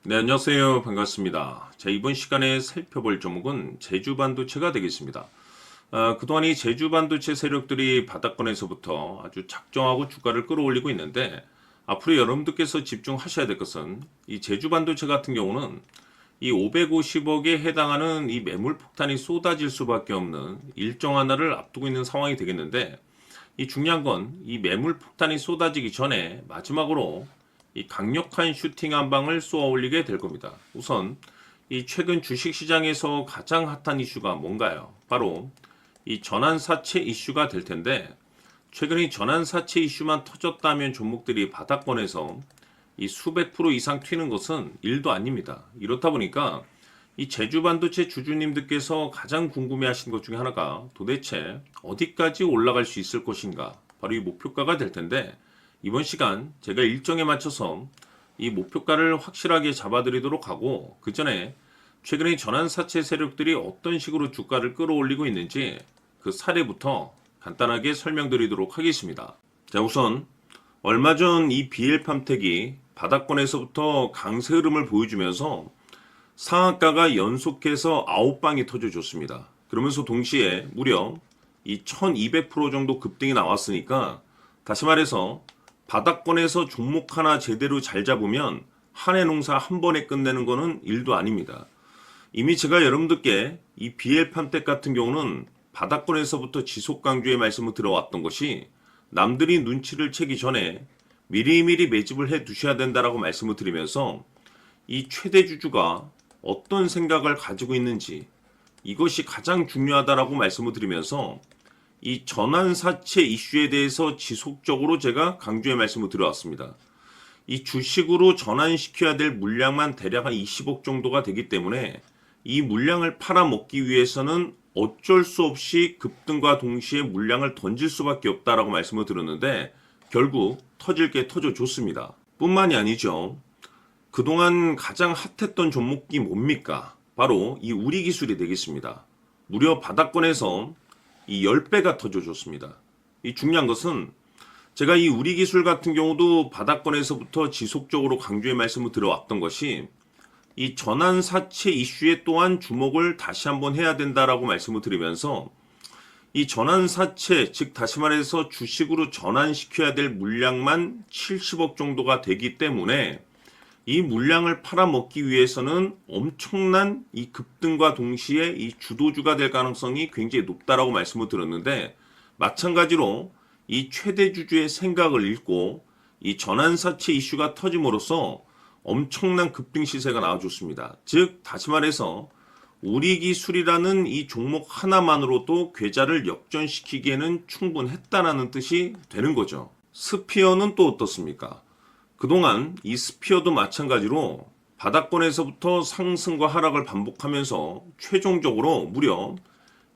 네, 안녕하세요. 반갑습니다. 자, 이번 시간에 살펴볼 종목은 제주반도체가 되겠습니다. 그동안 이 제주반도체 세력들이 바닥권에서부터 아주 작정하고 주가를 끌어올리고 있는데, 앞으로 여러분들께서 집중하셔야 될 것은 이 제주반도체 같은 경우는 이 550억에 해당하는 이 매물 폭탄이 쏟아질 수밖에 없는 일정 하나를 앞두고 있는 상황이 되겠는데, 이 중요한 건 이 매물 폭탄이 쏟아지기 전에 마지막으로 이 강력한 슈팅 한 방을 쏘아 올리게 될 겁니다. 우선 이 최근 주식시장에서 가장 핫한 이슈가 뭔가요? 바로 이 전환사채 이슈가 될 텐데, 최근 이 전환사채 이슈만 터졌다면 종목들이 바닥권에서 이 수백 프로 이상 튀는 것은 일도 아닙니다. 이렇다 보니까 이 제주반도체 주주님들께서 가장 궁금해하시는 것 중에 하나가 도대체 어디까지 올라갈 수 있을 것인가, 바로 이 목표가가 될 텐데, 이번 시간 제가 일정에 맞춰서 이 목표가를 확실하게 잡아드리도록 하고, 그 전에 최근에 전환사채 세력들이 어떤 식으로 주가를 끌어올리고 있는지 그 사례부터 간단하게 설명드리도록 하겠습니다. 자, 우선 얼마 전 이 BL팜텍이 바닥권에서부터 강세 흐름을 보여주면서 상한가가 연속해서 9방이 터져줬습니다. 그러면서 동시에 무려 이 1200% 정도 급등이 나왔으니까, 다시 말해서 바닥권에서 종목 하나 제대로 잘 잡으면 한 해 농사 한 번에 끝내는 거는 일도 아닙니다. 이미 제가 여러분들께 이 BL팜텍 같은 경우는 바닥권에서부터 지속 강조의 말씀을 들어왔던 것이, 남들이 눈치를 채기 전에 미리미리 매집을 해 두셔야 된다라고 말씀을 드리면서 이 최대 주주가 어떤 생각을 가지고 있는지, 이것이 가장 중요하다라고 말씀을 드리면서 이 전환사채 이슈에 대해서 지속적으로 제가 강조의 말씀을 드려왔습니다. 이 주식으로 전환시켜야 될 물량만 대략 한 20억 정도가 되기 때문에 이 물량을 팔아먹기 위해서는 어쩔 수 없이 급등과 동시에 물량을 던질 수밖에 없다라고 말씀을 드렸는데, 결국 터질 게 터져줬습니다. 뿐만이 아니죠. 그동안 가장 핫했던 종목이 뭡니까? 바로 이 우리기술이 되겠습니다. 무려 바닥권에서 이 10배가 터져줬습니다. 이 중요한 것은 제가 이 우리기술 같은 경우도 바닥권에서부터 지속적으로 강조의 말씀을 드려왔던 것이, 이 전환사채 이슈에 또한 주목을 다시 한번 해야 된다라고 말씀을 드리면서, 이 전환사채, 즉 다시 말해서 주식으로 전환시켜야 될 물량만 70억 정도가 되기 때문에 이 물량을 팔아먹기 위해서는 엄청난 이 급등과 동시에 이 주도주가 될 가능성이 굉장히 높다라고 말씀을 드렸는데, 마찬가지로 이 최대 주주의 생각을 읽고 이 전환사채 이슈가 터짐으로써 엄청난 급등 시세가 나와줬습니다. 즉 다시 말해서 우리기술이라는 이 종목 하나만으로도 계좌를 역전시키기에는 충분했다라는 뜻이 되는 거죠. 스피어는 또 어떻습니까? 그동안 이 스피어도 마찬가지로 바닥권에서부터 상승과 하락을 반복하면서 최종적으로 무려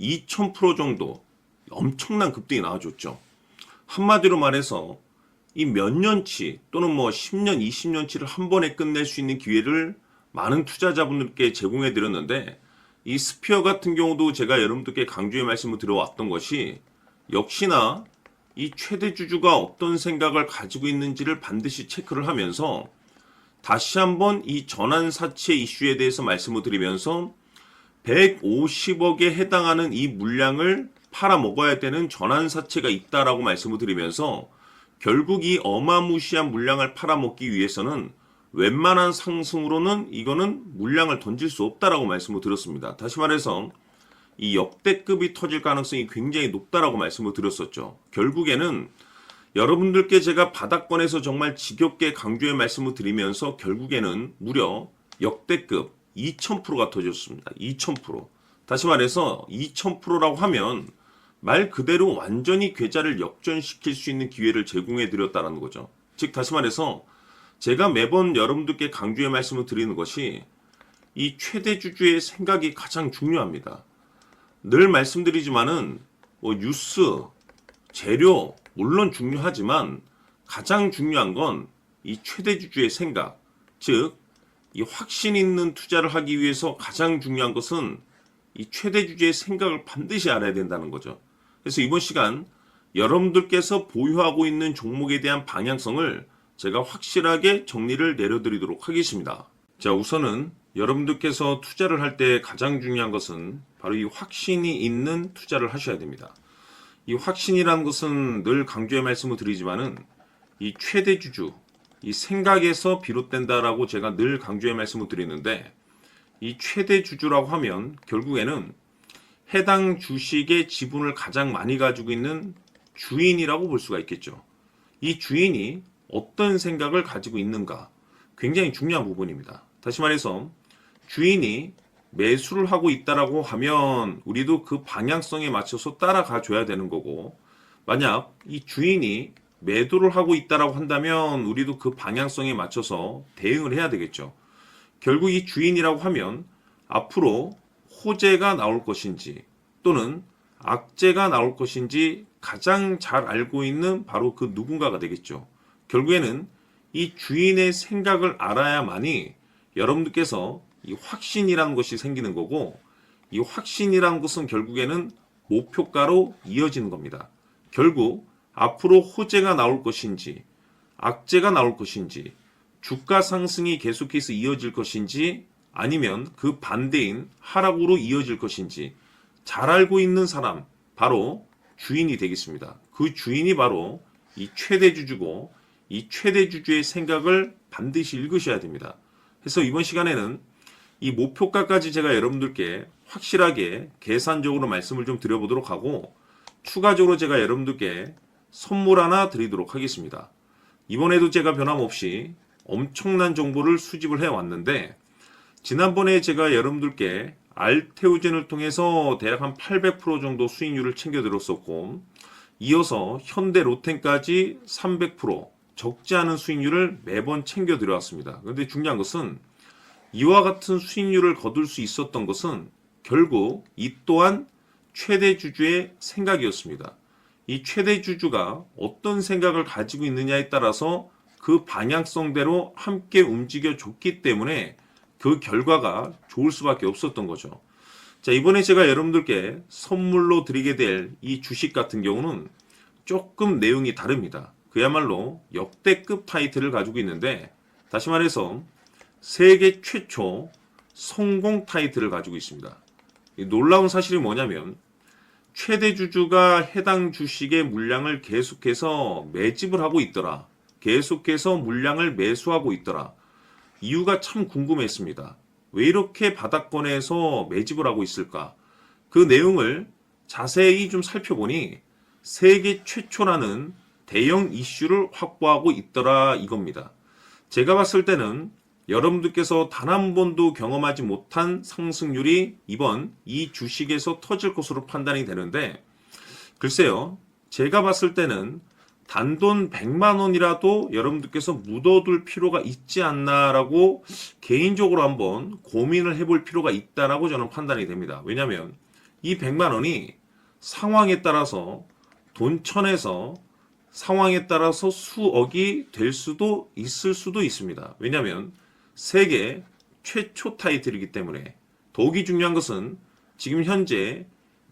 2000% 정도 엄청난 급등이 나와줬죠. 한마디로 말해서 이 몇 년치 또는 뭐 10년, 20년치를 한 번에 끝낼 수 있는 기회를 많은 투자자분들께 제공해 드렸는데, 이 스피어 같은 경우도 제가 여러분들께 강조의 말씀을 드려왔던 것이, 역시나 이 최대 주주가 어떤 생각을 가지고 있는지를 반드시 체크를 하면서 다시 한번 이 전환사채 이슈에 대해서 말씀을 드리면서 150억에 해당하는 이 물량을 팔아먹어야 되는 전환사채가 있다라고 말씀을 드리면서, 결국 이 어마무시한 물량을 팔아먹기 위해서는 웬만한 상승으로는 이거는 물량을 던질 수 없다라고 말씀을 드렸습니다. 다시 말해서 이 역대급이 터질 가능성이 굉장히 높다라고 말씀을 드렸었죠. 결국에는 여러분들께 제가 바닥권에서 정말 지겹게 강조의 말씀을 드리면서 결국에는 무려 역대급 2000%가 터졌습니다. 2000%. 다시 말해서 2000%라고 하면 말 그대로 완전히 계좌를 역전시킬 수 있는 기회를 제공해 드렸다는 거죠. 즉 다시 말해서 제가 매번 여러분들께 강조의 말씀을 드리는 것이, 이 최대 주주의 생각이 가장 중요합니다. 늘 말씀드리지만은 뭐 뉴스, 재료 물론 중요하지만 가장 중요한 건 이 최대 주주의 생각, 즉 이 확신 있는 투자를 하기 위해서 가장 중요한 것은 이 최대 주주의 생각을 반드시 알아야 된다는 거죠. 그래서 이번 시간 여러분들께서 보유하고 있는 종목에 대한 방향성을 제가 확실하게 정리를 내려드리도록 하겠습니다. 자, 우선은 여러분들께서 투자를 할 때 가장 중요한 것은 바로 이 확신이 있는 투자를 하셔야 됩니다. 이 확신이라는 것은 늘 강조의 말씀을 드리지만은 이 최대 주주, 이 생각에서 비롯된다라고 제가 늘 강조의 말씀을 드리는데, 이 최대 주주라고 하면 결국에는 해당 주식의 지분을 가장 많이 가지고 있는 주인이라고 볼 수가 있겠죠. 이 주인이 어떤 생각을 가지고 있는가, 굉장히 중요한 부분입니다. 다시 말해서 주인이 매수를 하고 있다라고 하면 우리도 그 방향성에 맞춰서 따라가 줘야 되는 거고, 만약 이 주인이 매도를 하고 있다라고 한다면 우리도 그 방향성에 맞춰서 대응을 해야 되겠죠. 결국 이 주인이라고 하면 앞으로 호재가 나올 것인지 또는 악재가 나올 것인지 가장 잘 알고 있는 바로 그 누군가가 되겠죠. 결국에는 이 주인의 생각을 알아야만이 여러분들께서 이 확신이라는 것이 생기는 거고, 이 확신이라는 것은 결국에는 목표가로 이어지는 겁니다. 결국 앞으로 호재가 나올 것인지 악재가 나올 것인지 주가 상승이 계속해서 이어질 것인지 아니면 그 반대인 하락으로 이어질 것인지 잘 알고 있는 사람, 바로 주인이 되겠습니다. 그 주인이 바로 이 최대주주고, 이 최대주주의 생각을 반드시 읽으셔야 됩니다. 그래서 이번 시간에는 이 목표가까지 제가 여러분들께 확실하게 계산적으로 말씀을 좀 드려보도록 하고, 추가적으로 제가 여러분들께 선물 하나 드리도록 하겠습니다. 이번에도 제가 변함없이 엄청난 정보를 수집을 해왔는데, 지난번에 제가 여러분들께 알테오젠을 통해서 대략 한 800% 정도 수익률을 챙겨드렸었고, 이어서 현대 로템까지 300% 적지 않은 수익률을 매번 챙겨드려왔습니다. 그런데 중요한 것은 이와 같은 수익률을 거둘 수 있었던 것은 결국 이 또한 최대 주주의 생각이었습니다. 이 최대 주주가 어떤 생각을 가지고 있느냐에 따라서 그 방향성대로 함께 움직여 줬기 때문에 그 결과가 좋을 수밖에 없었던 거죠. 자, 이번에 제가 여러분들께 선물로 드리게 될 이 주식 같은 경우는 조금 내용이 다릅니다. 그야말로 역대급 타이틀을 가지고 있는데, 다시 말해서 세계 최초 성공 타이틀을 가지고 있습니다. 이 놀라운 사실이 뭐냐면 최대 주주가 해당 주식의 물량을 계속해서 매집을 하고 있더라. 계속해서 물량을 매수하고 있더라. 이유가 참 궁금했습니다. 왜 이렇게 바닥권에서 매집을 하고 있을까? 그 내용을 자세히 좀 살펴보니 세계 최초라는 대형 이슈를 확보하고 있더라 이겁니다. 제가 봤을 때는 여러분들께서 단 한 번도 경험하지 못한 상승률이 이번 이 주식에서 터질 것으로 판단이 되는데, 글쎄요, 제가 봤을 때는 단돈 100만 원이라도 여러분들께서 묻어둘 필요가 있지 않나라고 개인적으로 한번 고민을 해볼 필요가 있다라고 저는 판단이 됩니다. 왜냐하면 이 100만 원이 상황에 따라서 돈천에서 상황에 따라서 수억이 될 수도 있을 수도 있습니다. 왜냐하면 세계 최초 타이틀이기 때문에. 더욱이 중요한 것은 지금 현재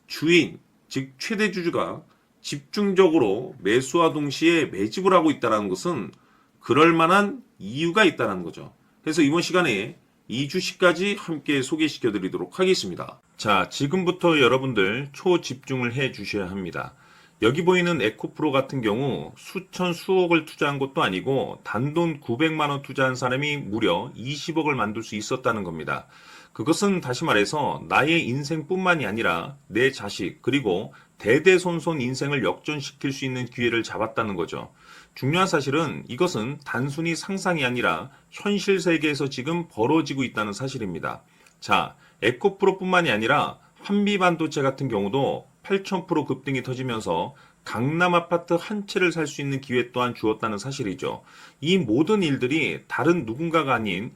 주인, 즉 최대 주주가 집중적으로 매수와 동시에 매집을 하고 있다는 것은 그럴 만한 이유가 있다는 거죠. 그래서 이번 시간에 이 주식까지 함께 소개시켜 드리도록 하겠습니다. 자, 지금부터 여러분들 초집중을 해 주셔야 합니다. 여기 보이는 에코프로 같은 경우 수천 수억을 투자한 것도 아니고 단돈 900만 원 투자한 사람이 무려 20억을 만들 수 있었다는 겁니다. 그것은 다시 말해서 나의 인생뿐만이 아니라 내 자식 그리고 대대손손 인생을 역전시킬 수 있는 기회를 잡았다는 거죠. 중요한 사실은 이것은 단순히 상상이 아니라 현실 세계에서 지금 벌어지고 있다는 사실입니다. 자, 에코프로뿐만이 아니라 한미반도체 같은 경우도 8,000% 급등이 터지면서 강남 아파트 한 채를 살 수 있는 기회 또한 주었다는 사실이죠. 이 모든 일들이 다른 누군가가 아닌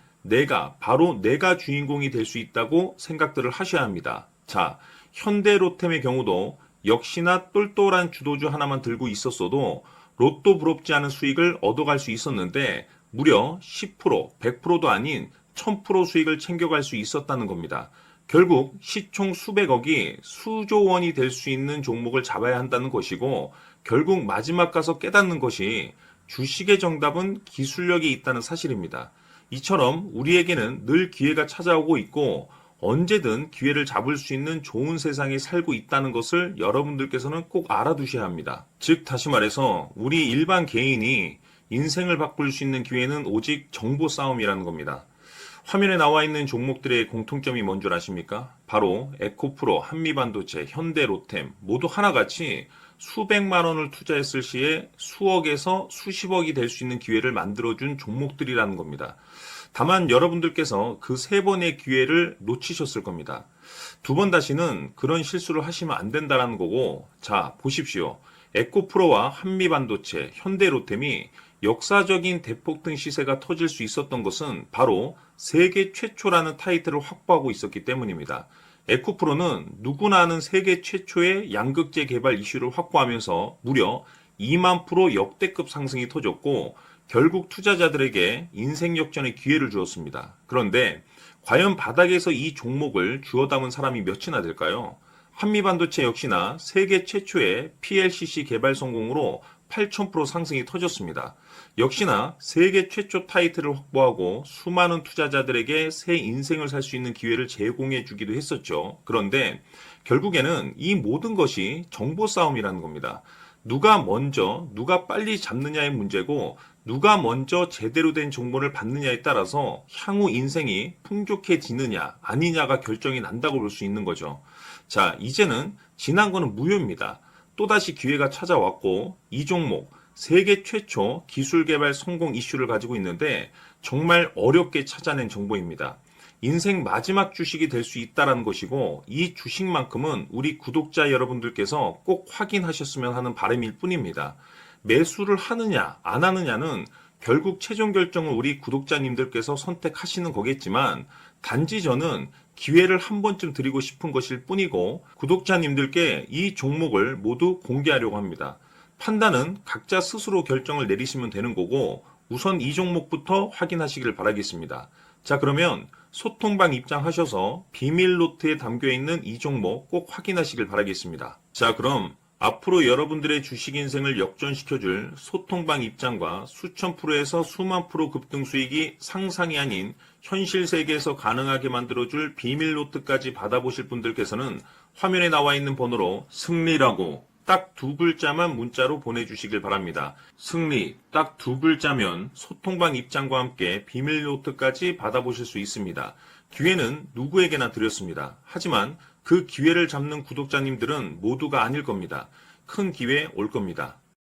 바로 내가 주인공이 될 수 있다고 생각들을 하셔야 합니다. 자, 현대로템의 경우도 역시나 똘똘한 주도주 하나만 들고 있었어도 로또 부럽지 않은 수익을 얻어갈 수 있었는데 무려 10%, 100%도 아닌 1000% 수익을 챙겨갈 수 있었다는 겁니다. 결국 시총 수백억이 수조 원이 될 수 있는 종목을 잡아야 한다는 것이고, 결국 마지막 가서 깨닫는 것이 주식의 정답은 기술력이 있다는 사실입니다. 이처럼 우리에게는 늘 기회가 찾아오고 있고 언제든 기회를 잡을 수 있는 좋은 세상에 살고 있다는 것을 여러분들께서는 꼭 알아두셔야 합니다. 즉 다시 말해서 우리 일반 개인이 인생을 바꿀 수 있는 기회는 오직 정보 싸움이라는 겁니다. 화면에 나와 있는 종목들의 공통점이 뭔 줄 아십니까? 바로 에코프로, 한미반도체, 현대로템 모두 하나같이 수백만 원을 투자했을 시에 수억에서 수십억이 될 수 있는 기회를 만들어준 종목들이라는 겁니다. 다만 여러분들께서 그 세 번의 기회를 놓치셨을 겁니다. 두 번 다시는 그런 실수를 하시면 안 된다는 거고, 자, 보십시오. 에코프로와 한미반도체, 현대로템이 역사적인 대폭등 시세가 터질 수 있었던 것은 바로 세계 최초라는 타이틀을 확보하고 있었기 때문입니다. 에코프로는 누구나 아는 세계 최초의 양극재 개발 이슈를 확보하면서 무려 2만 프로 역대급 상승이 터졌고 결국 투자자들에게 인생 역전의 기회를 주었습니다. 그런데 과연 바닥에서 이 종목을 주워 담은 사람이 몇이나 될까요? 한미반도체 역시나 세계 최초의 PLCC 개발 성공으로 8,000% 상승이 터졌습니다. 역시나 세계 최초 타이틀을 확보하고 수많은 투자자들에게 새 인생을 살 수 있는 기회를 제공해 주기도 했었죠. 그런데 결국에는 이 모든 것이 정보 싸움이라는 겁니다. 누가 먼저, 누가 빨리 잡느냐의 문제고 누가 먼저 제대로 된 정보를 받느냐에 따라서 향후 인생이 풍족해지느냐 아니냐가 결정이 난다고 볼 수 있는 거죠. 자, 이제는 지난 거는 무효입니다. 또다시 기회가 찾아왔고 이 종목 세계 최초 기술 개발 성공 이슈를 가지고 있는데 정말 어렵게 찾아낸 정보입니다. 인생 마지막 주식이 될 수 있다는 것이고 이 주식만큼은 우리 구독자 여러분들께서 꼭 확인하셨으면 하는 바람일 뿐입니다. 매수를 하느냐 안 하느냐는 결국 최종 결정을 우리 구독자님들께서 선택하시는 거겠지만 단지 저는 기회를 한 번쯤 드리고 싶은 것일 뿐이고 구독자님들께 이 종목을 모두 공개하려고 합니다. 판단은 각자 스스로 결정을 내리시면 되는 거고 우선 이 종목부터 확인하시길 바라겠습니다. 자, 그러면 소통방 입장하셔서 비밀 노트에 담겨 있는 이 종목 꼭 확인하시길 바라겠습니다. 자, 그럼 앞으로 여러분들의 주식 인생을 역전시켜줄 소통방 입장과 수천 프로에서 수만 프로 급등 수익이 상상이 아닌 현실 세계에서 가능하게 만들어줄 비밀 노트까지 받아보실 분들께서는 화면에 나와 있는 번호로 승리라고 딱 두 글자만 문자로 보내주시길 바랍니다. 승리 딱 두 글자면 소통방 입장과 함께 비밀 노트까지 받아보실 수 있습니다. 기회는 누구에게나 드렸습니다. 하지만 그 기회를 잡는 구독자님들은 모두가 아닐 겁니다. 큰 기회 올 겁니다.